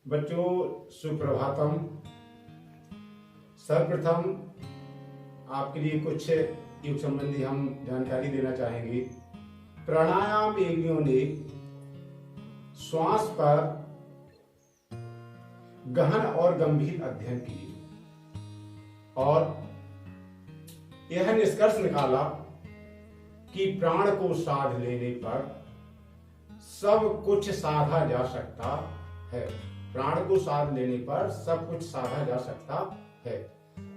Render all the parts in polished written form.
बच्चों सुप्रभातम। सर्वप्रथम आपके लिए कुछ योग संबंधी हम जानकारी देना चाहेंगे। प्राणायाम योगियों ने श्वास पर गहन और गंभीर अध्ययन किए और यह निष्कर्ष निकाला कि प्राण को साध लेने पर सब कुछ साधा जा सकता है। प्राण को साध लेने पर सब कुछ साधा जा सकता है।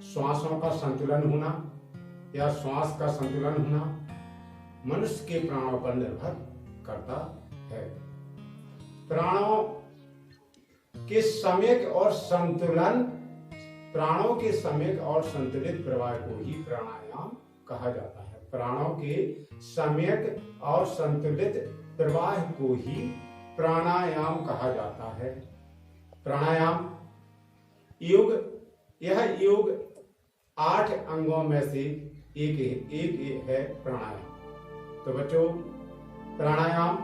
श्वासों का संतुलन होना या श्वास का संतुलन होना मनुष्य के प्राणों पर निर्भर करता है। प्राणों के सम्यक और संतुलन, प्राणों के सम्यक और संतुलित प्रवाह को ही प्राणायाम कहा जाता है। प्राणों के सम्यक और संतुलित प्रवाह को ही प्राणायाम कहा जाता है। प्राणायाम योग, यह योग 8 अंगों में से एक है प्राणायाम। तो बच्चों, प्राणायाम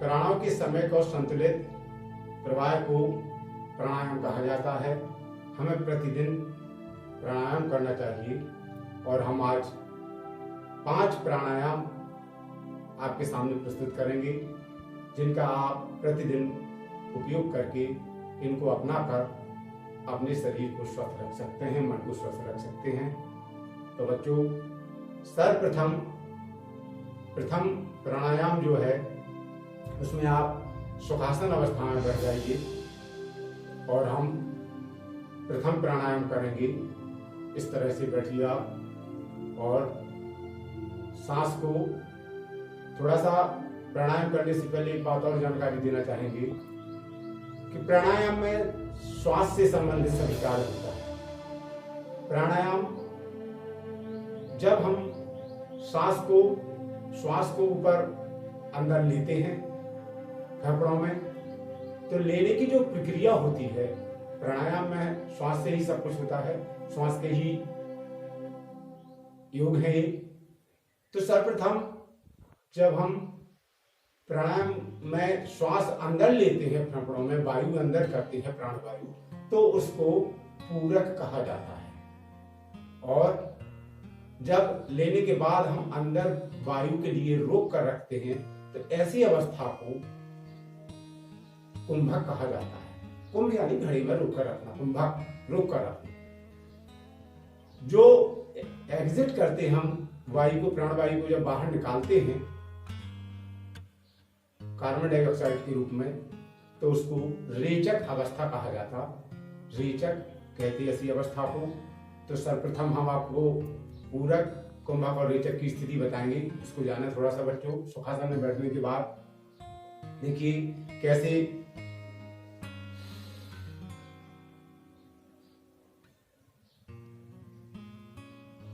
प्राणों के सम्यक और संतुलित प्रवाह को प्राणायाम कहा जाता है। हमें प्रतिदिन प्राणायाम करना चाहिए और हम आज 5 प्राणायाम आपके सामने प्रस्तुत करेंगे, जिनका आप प्रतिदिन उपयोग करके इनको अपनाकर अपने शरीर को स्वस्थ रख सकते हैं, मन को स्वस्थ रख सकते हैं। तो बच्चों, सर्वप्रथम प्राणायाम जो है उसमें आप सुखासन अवस्था में बैठ जाइए और हम प्रथम प्राणायाम करेंगे। इस तरह से बैठिए आप और सांस को थोड़ा सा प्राणायाम करने से पहले एक बात और जानकारी देना चाहेंगे कि प्राणायाम में श्वास से संबंधित सभी कार्य होता है। प्राणायाम जब हम श्वास को ऊपर अंदर लेते हैं फेफड़ों में, तो लेने की जो प्रक्रिया होती है प्राणायाम में, श्वास से ही सब कुछ होता है, श्वास के ही योग है ये। तो सर्वप्रथम जब हम प्राणायाम में श्वास अंदर लेते हैं, फेफड़ों में वायु अंदर करते हैं, प्राणवायु, तो उसको पूरक कहा जाता है। और जब लेने के बाद हम अंदर वायु के लिए रोक कर रखते हैं, तो ऐसी अवस्था को कुंभक कहा जाता है। कुंभ यानी घड़ी में रोक कर रखना, कुंभक रोक कर रखना। जो एग्जिट करते हम वायु को, प्राणवायु को जब बाहर निकालते हैं कार्बन डाइऑक्साइड के रूप में, तो उसको रेचक अवस्था कहा जाता। रेचक कहते ऐसी अवस्था को। तो सर्वप्रथम हम आपको पूरक, कुंभक और रेचक की स्थिति बताएंगे। इसको जाना थोड़ा सा बच्चों। सुखासन में बैठने के बाद देखिए कैसे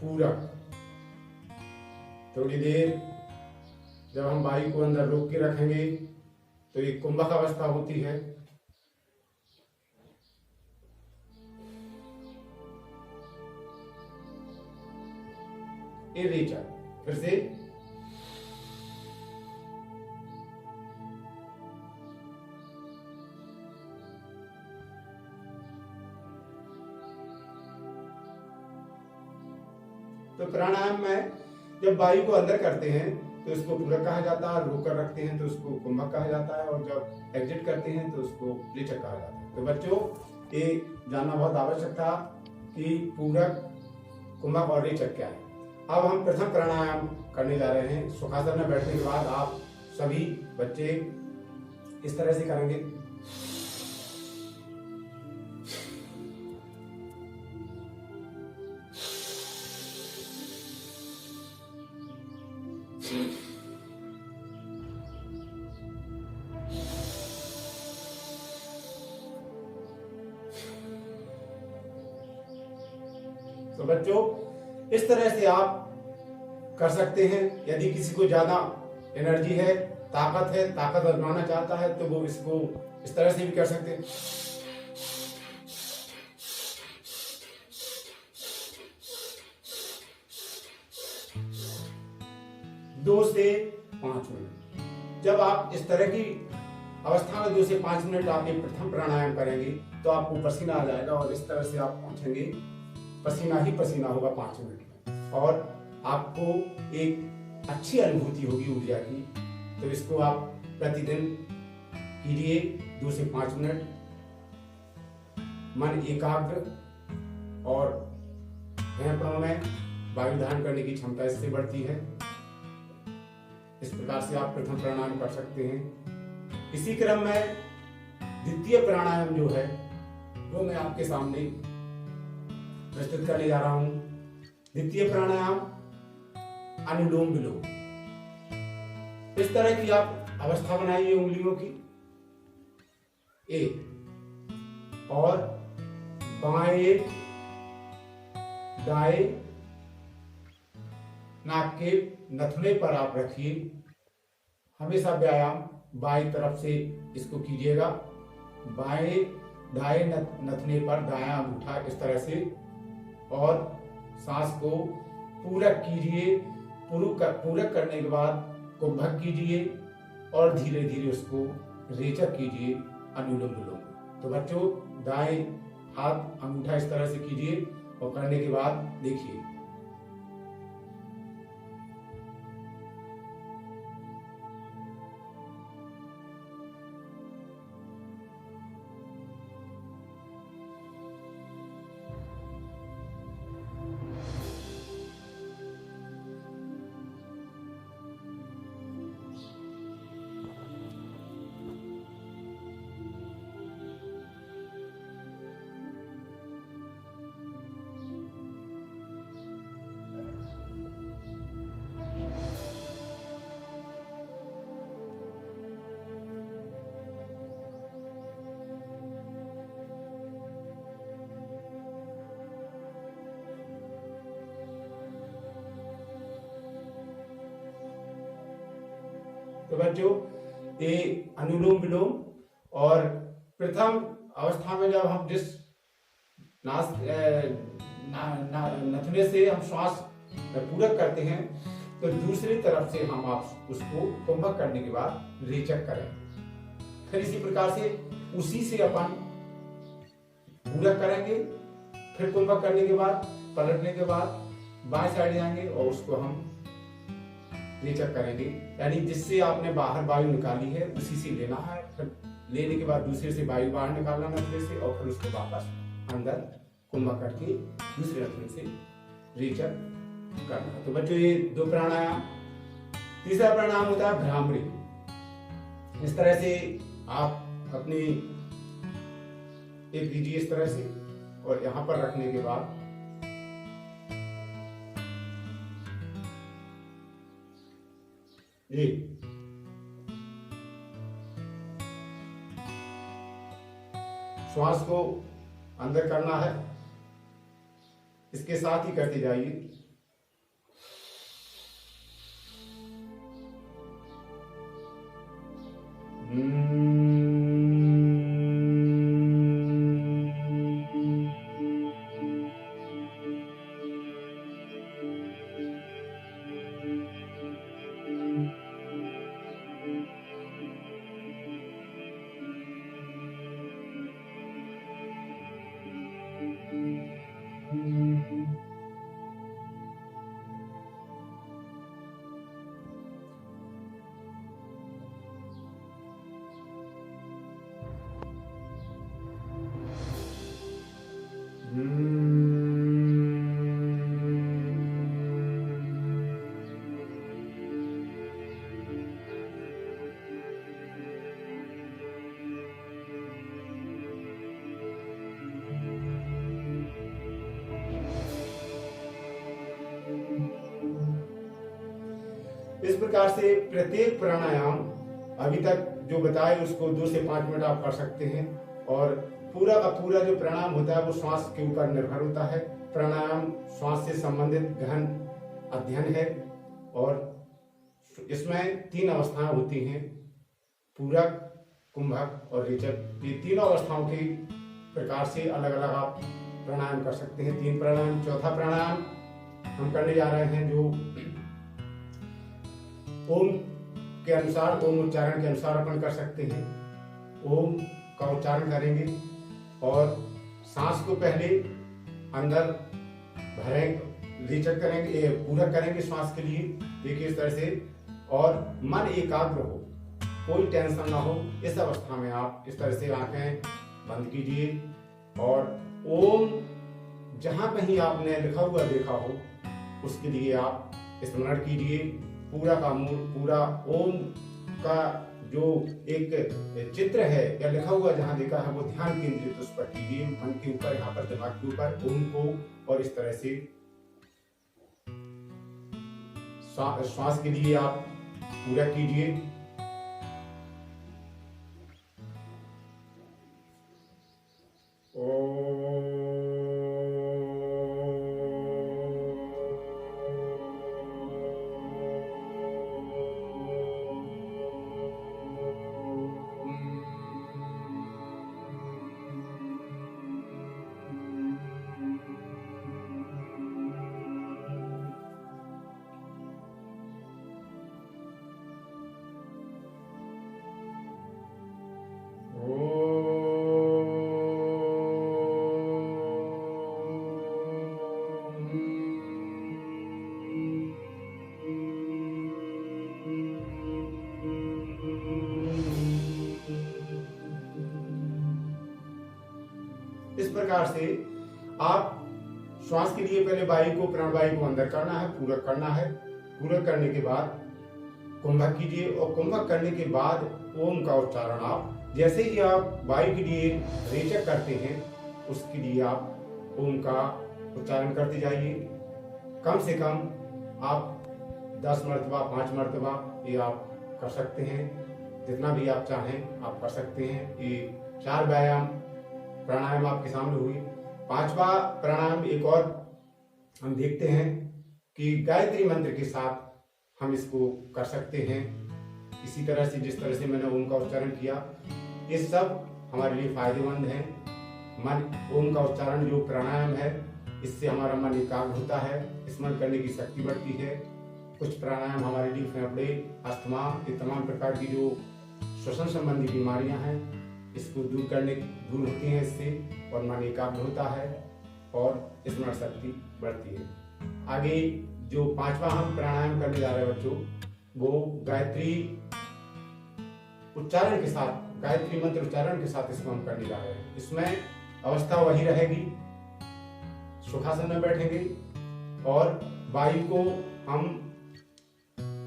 पूरक, थोड़ी देर जब हम वायु को अंदर रोक के रखेंगे तो ये कुंभक अवस्था होती है। ये रेचक। फिर से तो प्राणायाम में जब वायु को अंदर करते हैं तो इसको पूरक कहा जाता है, रोक कर रखते हैं तो उसको कुंभक कहा जाता है, और जब एग्जिट करते हैं तो उसको रेचक कहा जाता है। तो बच्चों, ये जानना बहुत आवश्यक था कि पूरक, कुंभक और रेचक क्या है। अब हम प्रथम प्राणायाम करने जा रहे हैं। सुखासन में बैठने के बाद आप सभी बच्चे इस तरह से करेंगे। तो बच्चों, इस तरह से आप कर सकते हैं। यदि किसी को ज्यादा एनर्जी है, ताकत है, ताकत आजमाना चाहता है, तो वो इसको इस तरह से भी कर सकते हैं। 2 से 5 मिनट। जब आप इस तरह की अवस्था में 2 से 5 मिनट आप ये प्रथम प्राणायाम करेंगे तो आपको पसीना आ जाएगा और इस तरह से आप पहुंचेंगे, पसीना ही पसीना होगा 5 मिनट में और आपको एक अच्छी अनुभूति होगी ऊर्जा की। तो इसको आप प्रतिदिन कीजिए 2 से 5 मिनट, मन एकाग्र और फेफड़ों में वायु धारण करने की क्षमता इससे बढ़ती है। इस प्रकार से आप प्रथम प्राणायाम कर सकते हैं। इसी क्रम में द्वितीय प्राणायाम जो है वो मैं आपके सामने प्रस्तुत करने जा रहा हूं। द्वितीय प्राणायाम अनुलोम विलोम। इस तरह की आप अवस्था बनाइए उंगलियों की, एक और बाएं एक, दाएं नाक के नथुने पर आप रखिए। हमेशा व्यायाम बाएं तरफ से इसको कीजिएगा। बाएं दाएं नथुने पर दायां अंगूठा इस तरह से, और सांस को पूरक कीजिए। पूरक करने के बाद कुंभक कीजिए और धीरे धीरे उसको रेचक कीजिए अनुलोम विलोम। तो बच्चों, दाएं हाथ अंगूठा इस तरह से कीजिए और करने के बाद देखिए। तो बच्चों, ये अनुलोम विलोम और प्रथम अवस्था में जब हम जिस नथुने से हम श्वास पूरक करते हैं तो दूसरी तरफ से हम आप उसको कुंभक करने के बाद रेचक करें। फिर इसी प्रकार से उसी से अपन पूरक करेंगे, फिर कुंभक करने के बाद पलटने के बाद बाएं साइड जाएंगे और उसको हम रेचक करेंगे। यानी जिससे आपने बाहर वायु निकाली है उसी से लेना है, फिर लेने के बाद दूसरे से वायु बाहर निकालना नथुने से और फिर उसको वापस अंदर कुंभक करके दूसरे नथुने से रेचक करना। तो बच्चों, ये 2 प्राणायाम। तीसरा प्राणायाम होता है भ्रामरी। इस तरह से आप अपनी एक लीजिए इस तरह से, और यहां पर रखने के बाद ये श्वास को अंदर करना है, इसके साथ ही करते जाइए। इस प्रकार से प्रत्येक प्राणायाम अभी तक जो बताए उसको 2 से 5 मिनट आप कर सकते हैं, और पूरा का पूरा जो प्राणायाम होता है वो श्वास के ऊपर निर्भर होता है। प्राणायाम श्वास से संबंधित गहन अध्ययन है और इसमें 3 अवस्थाएं होती हैं, पूरक, कुंभक और रेचक। ये तीनों अवस्थाओं के प्रकार से अलग अलग आप प्राणायाम कर सकते हैं। 3 प्राणायाम। चौथा प्राणायाम हम करने जा रहे हैं जो ओम के अनुसार, ओम उच्चारण के अनुसार अपन कर सकते हैं। ओम का उच्चारण करेंगे और सांस को पहले अंदर भरें, रेचक करेंगे, पूरक करेंगे श्वास के लिए। देखिए इस तरह से, और मन एकाग्र हो, कोई टेंशन ना हो। इस अवस्था में आप इस तरह से आंखें बंद कीजिए और ओम जहां कहीं आपने लिखा हुआ देखा हो उसके लिए आप स्मरण कीजिए। पूरा का मूल, पूरा ओम का जो एक चित्र है या लिखा हुआ जहां देखा है वो ध्यान केंद्रित उस पर कीजिए, मन के ऊपर, यहाँ पर दिमाग के ऊपर ओम को। और इस तरह से श्वास के लिए आप पूरा कीजिए। इस प्रकार से आप श्वास के लिए पहले वायु को, प्राणवायु को अंदर करना है, पूरक करना है। पूरक करने के बाद कुंभक कीजिए और कुंभक करने के बाद ओम का उच्चारण आप जैसे ही आप वायु के लिए रेचक करते हैं उसके लिए आप ओम का उच्चारण करते जाइए। कम से कम आप 10 मरतबा, 5 मरतबा ये आप कर सकते हैं। जितना भी आप चाहें आप कर सकते हैं। ये 4 व्यायाम प्राणायाम आपके सामने हुई। 5वां प्राणायाम एक और हम देखते हैं कि गायत्री मंत्र के साथ हम इसको कर सकते हैं। इसी तरह से जिस तरह से मैंने ओम का उच्चारण किया, ये सब हमारे लिए फायदेमंद है। ओम का उच्चारण जो प्राणायाम है इससे हमारा मन एकाग्र होता है, स्मरण करने की शक्ति बढ़ती है। कुछ प्राणायाम हमारे लिए फेफड़े, अस्थमा, ये तमाम प्रकार की जो श्वसन संबंधी बीमारियां हैं इसको दूर होती हैं इससे, और मन एकाग्र होता है और स्मरण शक्ति बढ़ती है। आगे जो 5वां हम प्राणायाम करने जा रहे हैं बच्चों, वो गायत्री उच्चारण के साथ, गायत्री मंत्र उच्चारण के साथ इसको हम करने जा रहे हैं। इसमें अवस्था वही रहेगी, सुखासन में बैठेंगे और वायु को हम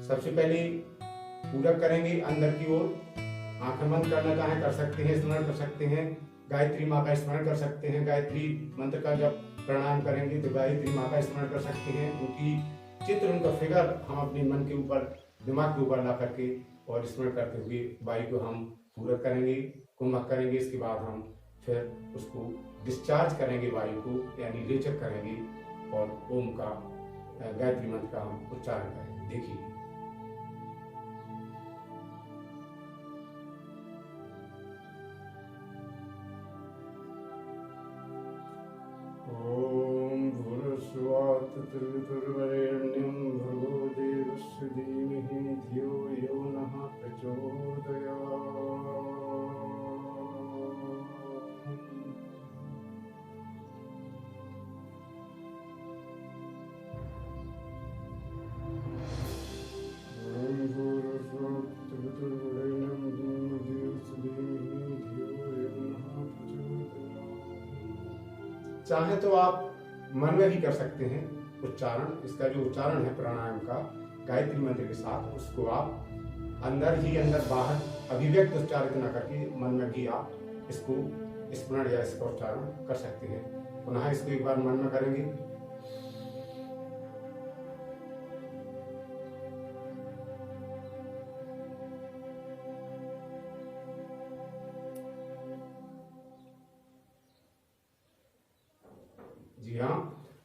सबसे पहले पूरक करेंगे अंदर की ओर। आंखें बंद करना चाहें कर सकते हैं, स्मरण कर सकते हैं, गायत्री माँ का स्मरण कर सकते हैं। गायत्री मंत्र का जब प्राणायाम करेंगे तो गायत्री माँ का स्मरण कर सकते हैं। उनकी चित्र, उनका फिगर हम अपने मन के ऊपर, दिमाग के ऊपर ला करके और स्मरण करते हुए वायु को हम पूरक करेंगे, कुंभक करेंगे। इसके बाद हम फिर उसको डिस्चार्ज करेंगे, वायु को यानी रेचक करेंगे और ओम का, गायत्री मंत्र का हम उच्चारण करेंगे। देखिए ओम भूर्भुवः तत्सवितुर्वरेण्यं भर्गो देवस्य धीमहि धियो यो नः प्रचोदयात्। चाहे तो आप मन में भी कर सकते हैं उच्चारण। इसका जो उच्चारण है प्राणायाम का गायत्री मंत्र के साथ, उसको आप अंदर ही अंदर, बाहर अभिव्यक्त उच्चारित न करके मन में भी आप इसको स्मरण या इसका उच्चारण कर सकते हैं। पुनः इसको एक बार मन में करेंगे। जी हाँ,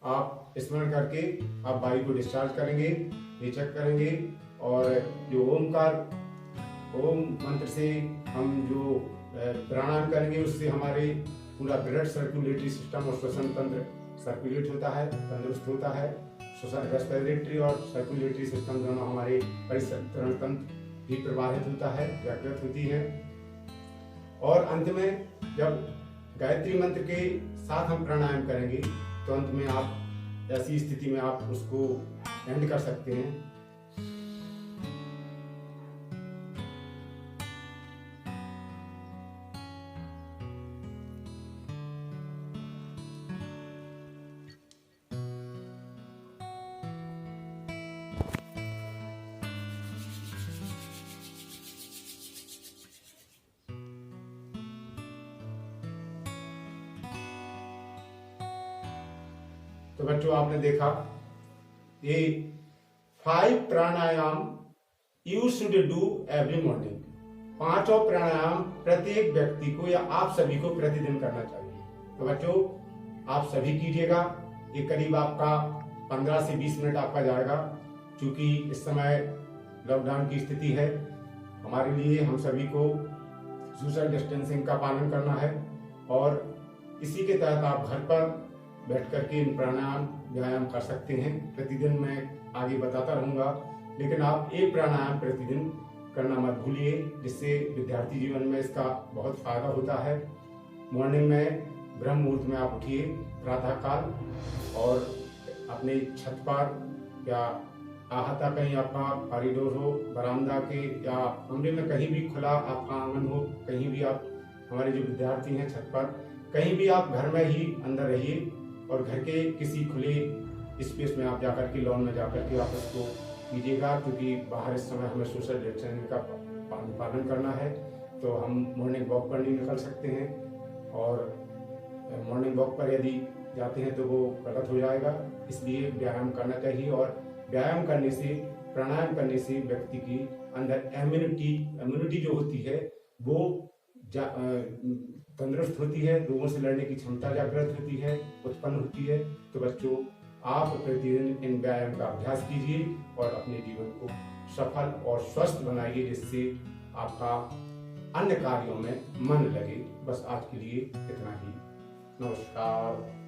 आप स्मरण करके आप वायु को डिस्चार्ज करेंगे, रेचक करेंगे और जो ओम मंत्र से हम जो प्राणायाम करेंगे उससे हमारे पूरा ब्लड सर्कुलेटरी सिस्टम और श्वसन तंत्र सर्कुलेट होता है, तंदुरुस्त होता है। रेस्पिरेटरी और सर्कुलेटरी सिस्टम दोनों हमारे परिसंचरण तंत्र भी प्रभावित होता है, जागृत होती है। और अंत में जब गायत्री मंत्र के साथ हम प्राणायाम करेंगे तो अंत में आप ऐसी स्थिति में आप उसको एंड कर सकते हैं। तो बच्चों आपने देखा ये 5 pranayama you should do every morning. 5 pranayama प्रत्येक व्यक्ति को या आप सभी को प्रतिदिन करना चाहिए। तो बच्चों आप सभी कीजिएगा। ये करीब आपका 15 से 20 मिनट आपका जाएगा। क्योंकि इस समय लॉकडाउन की स्थिति है, हमारे लिए हम सभी को सोशल डिस्टेंसिंग का पालन करना है और इसी के तहत आप घर पर बैठ करके इन प्राणायाम व्यायाम कर सकते हैं। प्रतिदिन मैं आगे बताता रहूंगा, लेकिन आप एक प्राणायाम प्रतिदिन करना मत भूलिए, जिससे विद्यार्थी जीवन में इसका बहुत फायदा होता है। मॉर्निंग में ब्रह्म मुहूर्त में आप उठिए प्रातः काल और अपने छत पर या आहता कहीं आपका कॉरिडोर हो, बरामदा के या कमरे में कहीं भी खुला आपका आंगन हो, कहीं भी आप हमारे जो विद्यार्थी हैं छत पर कहीं भी आप घर में ही अंदर रहिए और घर के किसी खुले स्पेस में आप जाकर के लॉन में जाकर के आप उसको कीजिएगा। क्योंकि बाहर इस समय हमें सोशल डिस्टेंसिंग का पालन करना है, तो हम मॉर्निंग वॉक पर नहीं निकल सकते हैं और मॉर्निंग वॉक पर यदि जाते हैं तो वो गलत हो जाएगा। इसलिए व्यायाम करना चाहिए और व्यायाम करने से, प्राणायाम करने से व्यक्ति की अंदर इम्यूनिटी जो होती है वो तंदुरुस्त होती है, रोगों से लड़ने की क्षमता जागृत होती है, उत्पन्न होती है। तो बच्चों आप प्रतिदिन इन व्यायाम का अभ्यास कीजिए और अपने जीवन को सफल और स्वस्थ बनाइए, जिससे आपका अन्य कार्यों में मन लगे। बस आज के लिए इतना ही। नमस्कार।